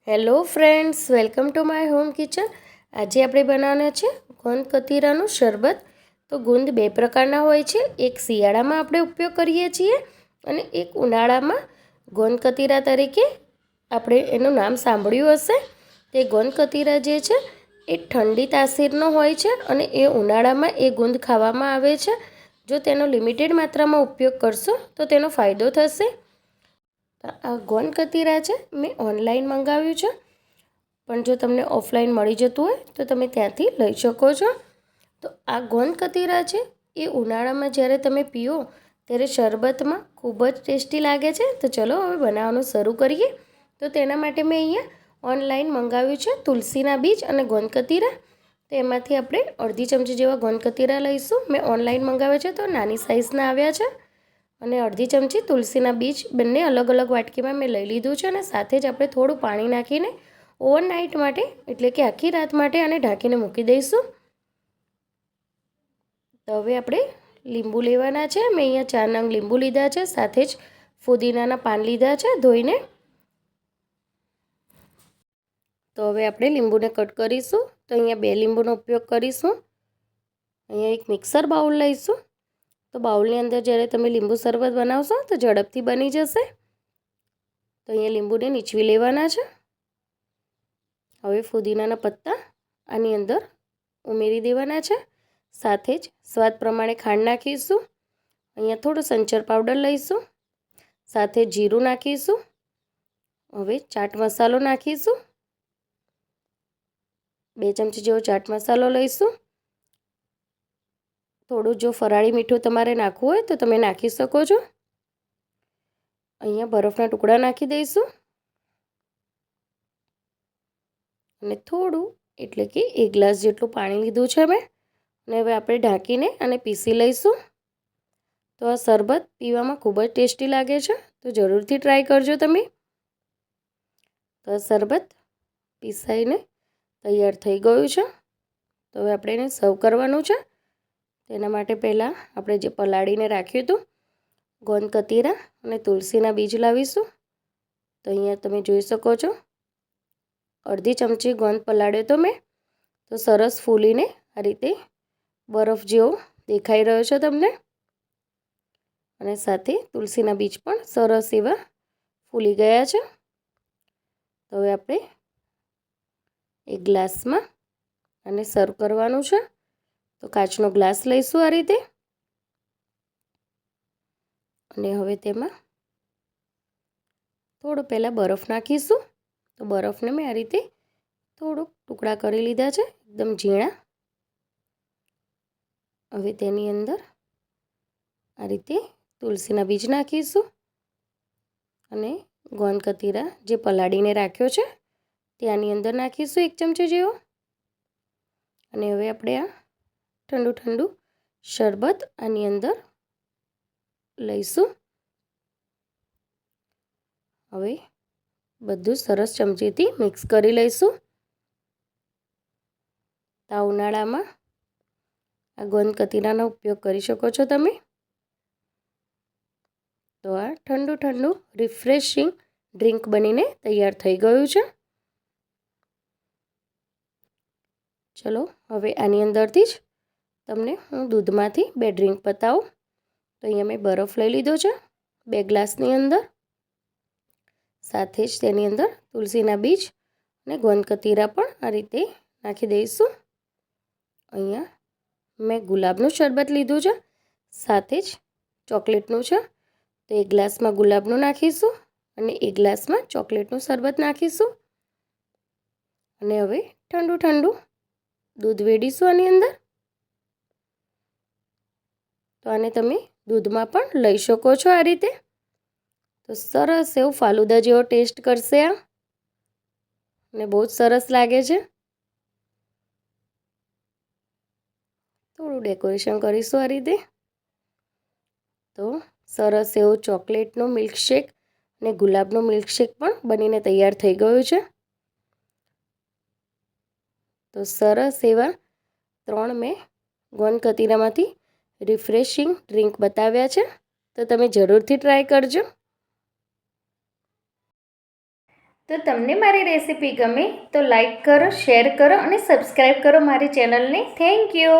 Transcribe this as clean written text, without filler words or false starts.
Hello friends, welcome to my home kitchen. આજે આપણે બનાવવાના છે ગોંદ કતીરાનું શરબત. તો ગુંદ બે પ્રકારના હોય છે. એક શિયાળામાં આપણે ઉપયોગ કરીએ છીએ અને એક ઉનાળામાં. ગોંદ કતીરા તરીકે આપણે એનું નામ સાંભળ્યું હશે. તે ગોંદ કતીરા જે છે એ ઠંડી તાસીરનો હોય છે અને એ ઉનાળામાં એ ગુંદ ખાવામાં આવે છે. જો તેનો લિમિટેડ માત્રામાં ઉપયોગ કરશો તો તેનો ફાયદો થશે. આ ગોંદ કતીરા છે મેં ઓનલાઈન મંગાવ્યું છે, પણ જો તમને ઓફલાઈન મળી જતું હોય તો તમે ત્યાંથી લઈ શકો છો. તો આ ગોંદ કતીરા છે એ ઉનાળામાં જ્યારે તમે પીઓ ત્યારે શરબતમાં ખૂબ જ ટેસ્ટી લાગે છે. તો ચલો હવે બનાવવાનું શરૂ કરીએ. તો તેના માટે મેં અહીંયા ઓનલાઈન મંગાવ્યું છે તુલસીના બીજ અને ગોંદ કતીરા. તો એમાંથી આપણે અડધી ચમચી જેવા ગોંદ કતીરા લઈશું. મેં ઓનલાઈન મંગાવ્યા છે તો નાની સાઇઝના આવ્યા છે. અને અડધી ચમચી તુલસીના બીજ બંને અલગ અલગ વાટકીમાં મેં લઈ લીધું છે. અને સાથે જ આપણે થોડું પાણી નાખીને ઓવરનાઇટ માટે એટલે કે આખી રાત માટે આને ઢાંકીને મૂકી દઈશું. તો હવે આપણે લીંબુ લેવાના છે. મેં અહીંયા 4 નંગ લીંબુ લીધા છે. સાથે જ ફુદીનાના પાન લીધા છે ધોઈને. તો હવે આપણે લીંબુને કટ કરીશું. તો અહીંયા 2 લીંબુનો ઉપયોગ કરીશું. અહીંયા એક મિક્સર બાઉલ લઈશું. તો બાઉલની અંદર જ્યારે તમે લીંબુ શરબત બનાવશો તો ઝડપથી બની જશે. તો અહીંયા લીંબુને નીચવી લેવાના છે. હવે ફુદીનાના પત્તા આની અંદર ઉમેરી દેવાના છે. સાથે જ સ્વાદ પ્રમાણે ખાંડ નાખીશું. અહીંયા થોડો સંચર પાવડર લઈશું. સાથે જીરું નાખીશું. હવે ચાટ મસાલો નાખીશું. 2 ચમચી જેવો ચાટ મસાલો લઈશું. થોડું જો ફરાળી મીઠું તમારે નાખવું હોય તો તમે નાખી શકો છો. અહીંયા બરફના ટુકડા નાખી દઈશું. અને થોડું એટલે કે 1 ગ્લાસ જેટલું પાણી લીધું છે મેં. અને હવે આપણે ઢાંકીને અને પીસી લઈશું. તો આ શરબત પીવામાં ખૂબ જ ટેસ્ટી લાગે છે. તો જરૂરથી ટ્રાય કરજો તમે. તો આ શરબત પીસાઈને તૈયાર થઈ ગયું છે. તો હવે આપણે એને સર્વ કરવાનું છે. તેના માટે પહેલાં આપણે જે પલાળીને રાખ્યું હતું ગોંદ કતીરા અને તુલસીના બીજ લાવીશું. તો અહીંયા તમે જોઈ શકો છો અડધી ચમચી ગોંદ પલાળ્યો તો મેં. તો સરસ ફૂલીને આ રીતે બરફ જેવો દેખાઈ રહ્યો છે તમને. અને સાથે તુલસીના બીજ પણ સરસ એવા ફૂલી ગયા છે. તો હવે આપણે એક ગ્લાસમાં આને સર્વ કરવાનું છે. તો કાચનો ગ્લાસ લઈશું આ રીતે. અને હવે તેમાં થોડો પહેલાં બરફ નાખીશું. તો બરફને મેં આ રીતે થોડુંક ટુકડા કરી લીધા છે એકદમ ઝીણા. હવે તેની અંદર આ રીતે તુલસીના બીજ નાખીશું. અને ગોંદ કતીરા જે પલાળીને રાખ્યો છે ત્યાંની અંદર નાખીશું 1 ચમચી જેવો. અને હવે આપણે આ ઠંડુ ઠંડુ શરબત આની અંદર લઈશું. હવે બધું સરસ ચમચીથી મિક્સ કરી લઈશું. આ ઉનાળામાં આ ગોંદ કતીરાનો ઉપયોગ કરી શકો છો તમે. તો આ ઠંડુ ઠંડુ રિફ્રેશિંગ ડ્રિંક બનીને તૈયાર થઈ ગયું છે. ચલો હવે આની અંદરથી જ તમને હું દૂધમાંથી 2 ડ્રિંક બતાવું. તો અહીંયા મેં બરફ લઈ લીધો છે 2 ગ્લાસની અંદર. સાથે જ તેની અંદર તુલસીના બીજ અને ગોંદ કતીરા પણ આ રીતે નાખી દઈશું. અહીંયા મેં ગુલાબનું શરબત લીધું છે. સાથે જ ચોકલેટનું છે. તો 1 ગ્લાસમાં ગુલાબનું નાખીશું અને 1 ગ્લાસમાં ચોકલેટનું શરબત નાખીશું. અને હવે ઠંડુ ઠંડુ દૂધ વેડીશું આની અંદર. તો આને તમે દૂધમાં પણ લઈ શકો છો આ રીતે. તો સરસ એવું ફાલુદા જેવો ટેસ્ટ કરશે આ. અને બહુ જ સરસ લાગે છે. થોડું ડેકોરેશન કરીશું આ રીતે. તો સરસ એવું ચોકલેટનો મિલ્કશેક અને ગુલાબનો મિલ્કશેક પણ બનીને તૈયાર થઈ ગયું છે. તો સરસ એવા 3 મેં ગોંદ કતીરામાંથી રિફ્રેશિંગ ડ્રિંક બતાવ્યા છે. તો તમે જરૂરથી ટ્રાય કરજો. તો તમને મારી રેસીપી ગમે તો લાઈક કરો, શેર કરો અને સબસ્ક્રાઈબ કરો મારી ચેનલને. Thank you.